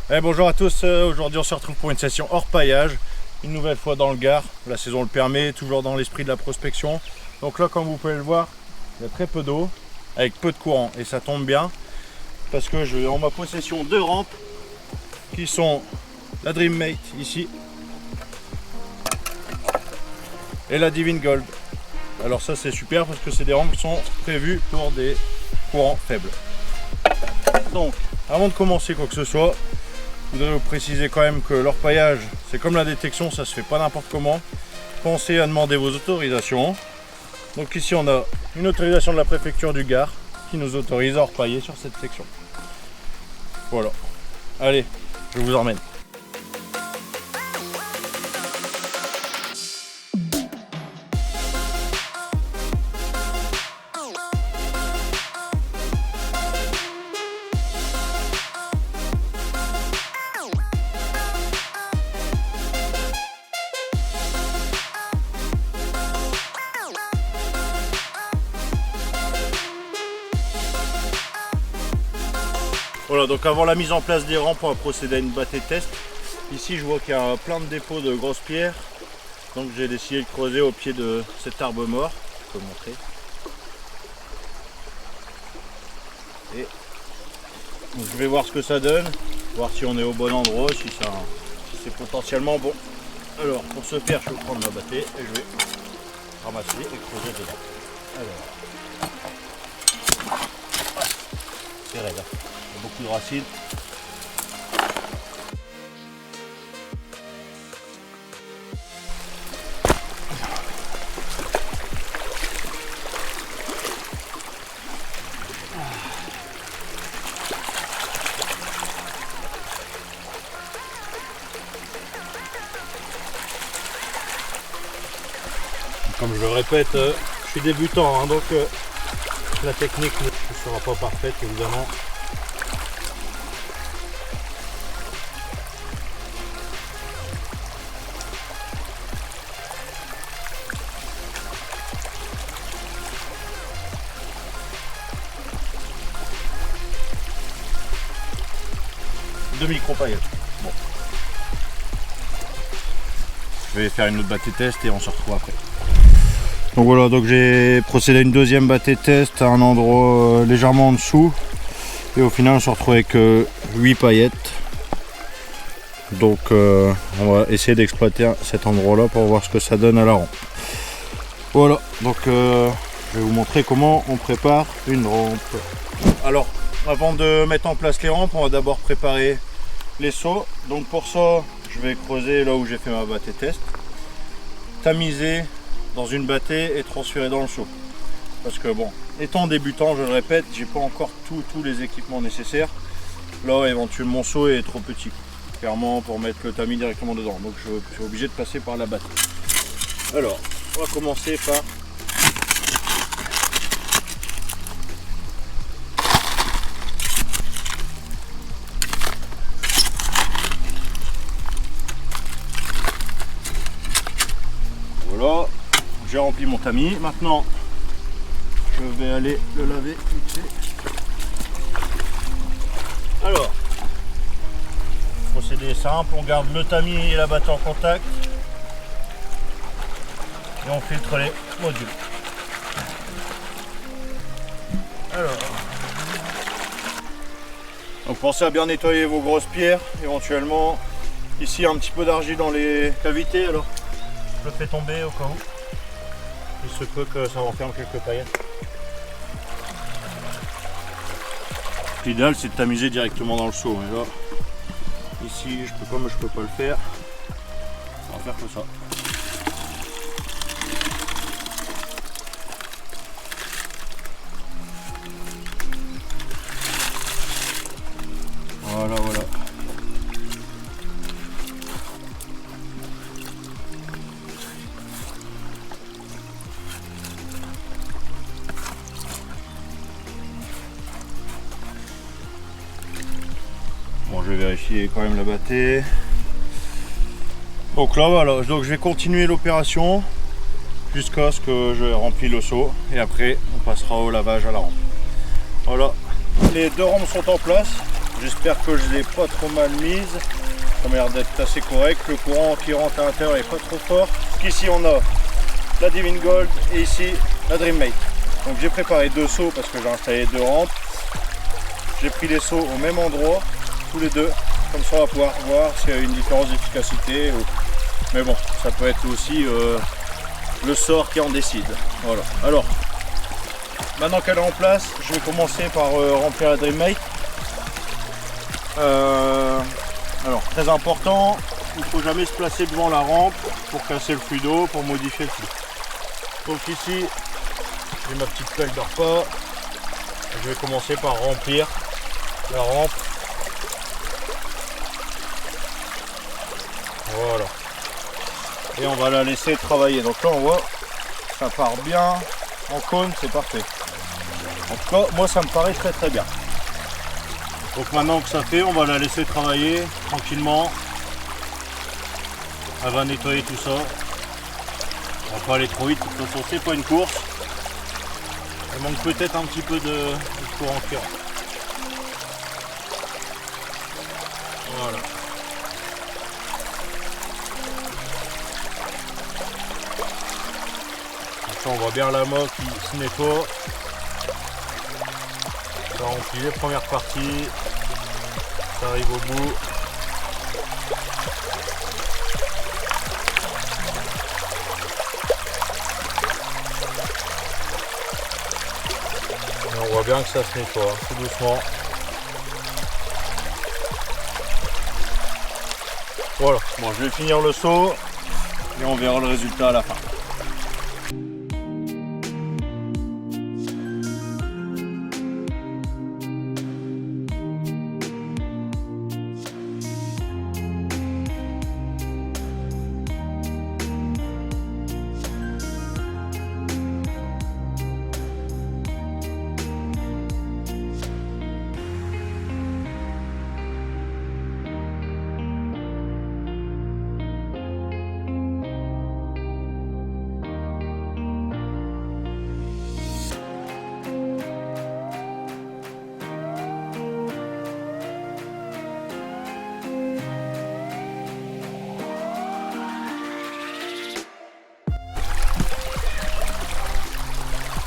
Bonjour à tous, aujourd'hui on se retrouve pour une session hors paillage, une nouvelle fois dans le Gard, la saison le permet, toujours dans l'esprit de la prospection. Donc là, comme vous pouvez le voir, il y a très peu d'eau, avec peu de courant, et ça tombe bien, parce que j'ai en ma possession deux rampes, qui sont la Dreammate ici, et la Divine Gold. Alors ça c'est super, parce que c'est des rampes qui sont prévues pour des courants faibles. Donc, avant de commencer quoi que ce soit, je voudrais vous préciser quand même que l'orpaillage, c'est comme la détection, ça se fait pas n'importe comment. Pensez à demander vos autorisations. Donc ici on a une autorisation de la préfecture du Gard qui nous autorise à orpailler sur cette section. Voilà. Allez, je vous emmène. Voilà, donc avant la mise en place des rampes, on va procéder à une battée test. Ici, je vois qu'il y a plein de dépôts de grosses pierres. Donc j'ai décidé de creuser au pied de cet arbre mort. Je peux montrer. Et donc, je vais voir ce que ça donne, voir si on est au bon endroit, si c'est potentiellement bon. Alors, pour ce faire, je vais prendre ma battée et je vais ramasser et creuser dedans. Alors, c'est raide. Beaucoup de racines. Comme je le répète, je suis débutant, hein, donc la technique ne sera pas parfaite évidemment. De micro-paillettes. Bon. Je vais faire une autre battée test et on se retrouve après. Donc voilà, donc j'ai procédé à une deuxième battée test à un endroit légèrement en dessous. Et au final on se retrouve avec 8 paillettes. Donc on va essayer d'exploiter cet endroit là pour voir ce que ça donne à la rampe. Voilà, donc je vais vous montrer comment on prépare une rampe. Alors, avant de mettre en place les rampes, on va d'abord préparer les seaux. Donc pour ça, je vais creuser là où j'ai fait ma battée test, tamiser dans une battée et transférer dans le seau. Parce que bon, étant débutant, je le répète, j'ai pas encore tous les équipements nécessaires. Là, éventuellement, mon seau est trop petit, clairement, pour mettre le tamis directement dedans. Donc je suis obligé de passer par la battée. Alors, on va commencer par voilà, j'ai rempli mon tamis. Maintenant, je vais aller le laver vite fait. Alors, procédé simple, on garde le tamis et la batte en contact et on filtre les modules. Alors, donc pensez à bien nettoyer vos grosses pierres, éventuellement ici un petit peu d'argile dans les cavités. Alors, je le fais tomber au cas où. Il se peut que ça renferme quelques paillettes. L'idéal c'est de tamiser directement dans le seau. Mais là, ici, comme je peux pas le faire, on va faire comme ça. Voilà, voilà. Bon, je vais vérifier quand même la battée. Donc là voilà, donc je vais continuer l'opération jusqu'à ce que je remplis le seau et après on passera au lavage à la rampe. Voilà, les deux rampes sont en place. J'espère que je ne l'ai pas trop mal mise. Ça m'a l'air d'être assez correct. Le courant qui rentre à l'intérieur n'est pas trop fort. Ici on a la Divine Gold et ici la Dreammate. Donc j'ai préparé 2 seaux parce que j'ai installé 2 rampes. J'ai pris les seaux au même endroit, tous les deux. Comme ça on va pouvoir voir s'il y a une différence d'efficacité. Mais bon, ça peut être aussi le sort qui en décide. Voilà. Alors, maintenant qu'elle est en place, je vais commencer par remplir la Dreammate. Alors, très important, il ne faut jamais se placer devant la rampe pour casser le flux d'eau, pour modifier le flux. Donc ici, j'ai ma petite pelle de repas. Je vais commencer par remplir la rampe. Voilà. Et on va la laisser travailler. Donc là on voit, ça part bien en cône, c'est parfait. En tout cas, moi ça me paraît très bien. Donc maintenant que ça fait, on va la laisser travailler tranquillement. Elle va nettoyer tout ça. On va pas aller trop vite, de toute façon c'est pas une course. Il manque peut-être un petit peu de courant qui rentre. Voilà. On voit bien la mât qui se nettoie. Ça remplit les premières parties. Ça arrive au bout. Et on voit bien que ça se nettoie, tout doucement. Voilà, bon, je vais finir le seau et on verra le résultat à la fin.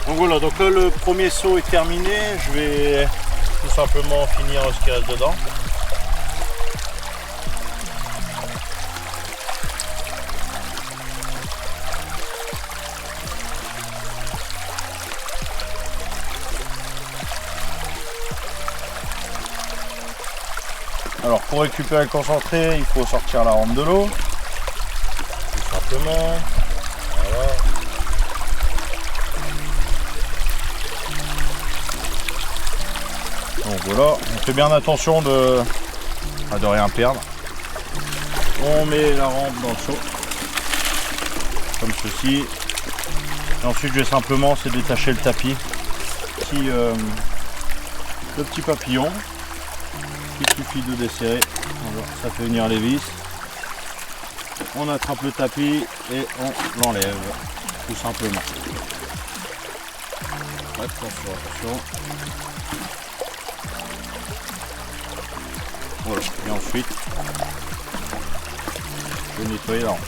Donc voilà, donc là le premier seau est terminé, je vais tout simplement finir ce qui reste dedans. Alors pour récupérer le concentré, il faut sortir la rampe de l'eau, tout simplement. Voilà. Donc voilà, on fait bien attention de rien perdre. On met la rampe dans le seau, comme ceci. Et ensuite je vais simplement détacher le tapis. Le petit papillon. Il suffit de desserrer, ça fait venir les vis. On attrape le tapis et on l'enlève, tout simplement. Attention, attention. Voilà, et ensuite, je vais nettoyer la rampe.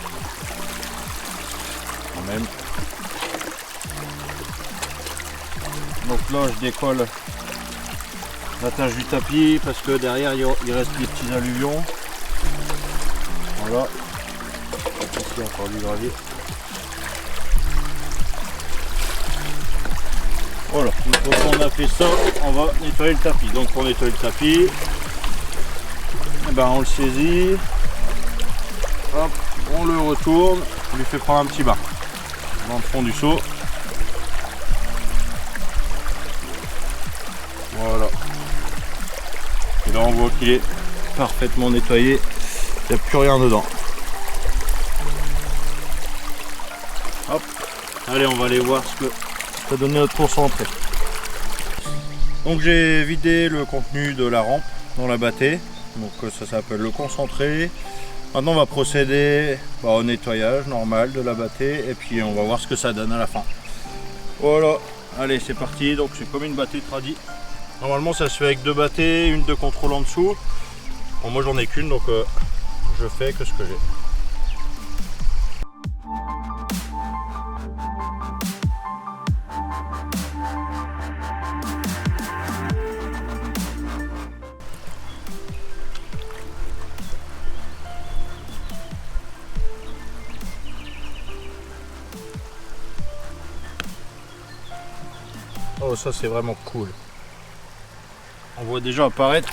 Quand même. Donc là, je décolle la tâche du tapis parce que derrière il reste des petits alluvions. Voilà. Ici encore du gravier. Voilà, une fois qu'on a fait ça, on va nettoyer le tapis. Donc pour nettoyer le tapis, eh ben, on le saisit, hop, on le retourne, on lui fait prendre un petit bain dans le fond du seau. Voilà. Et là on voit qu'il est parfaitement nettoyé, il n'y a plus rien dedans. Hop, allez on va aller voir ce que ça donne notre concentré. Donc j'ai vidé le contenu de la rampe dans la bâtée, donc ça s'appelle le concentré. Maintenant on va procéder au nettoyage normal de la bâtée et puis on va voir ce que ça donne à la fin. Voilà, allez c'est parti, donc c'est comme une bâtée tradie. Normalement ça se fait avec 2 bâtés, une de contrôle en dessous. Bon, moi j'en ai qu'une, donc je fais que ce que j'ai. Oh, ça c'est vraiment cool. On voit déjà apparaître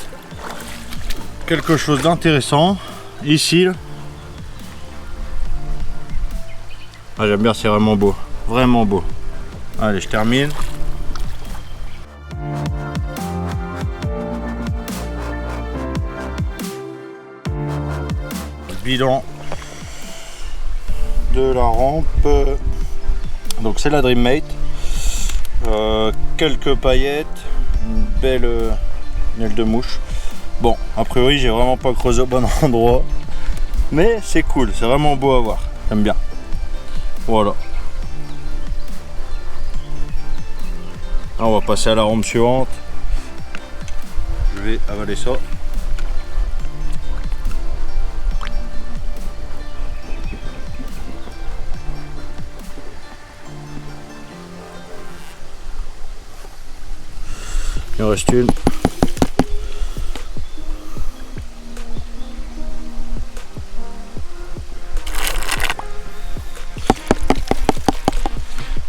quelque chose d'intéressant ici. Ah, j'aime bien, c'est vraiment beau. Vraiment beau. Allez, je termine. Bilan de la rampe. Donc c'est la Dreammate. Quelques paillettes, une belle aile de mouche. Bon, a priori j'ai vraiment pas creusé au bon endroit, mais c'est cool, c'est vraiment beau à voir, j'aime bien. Voilà. Là, on va passer à la rampe suivante. Je vais avaler ça. Il en reste une.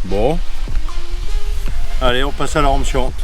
Bon. Allez, on passe à la rampe suivante.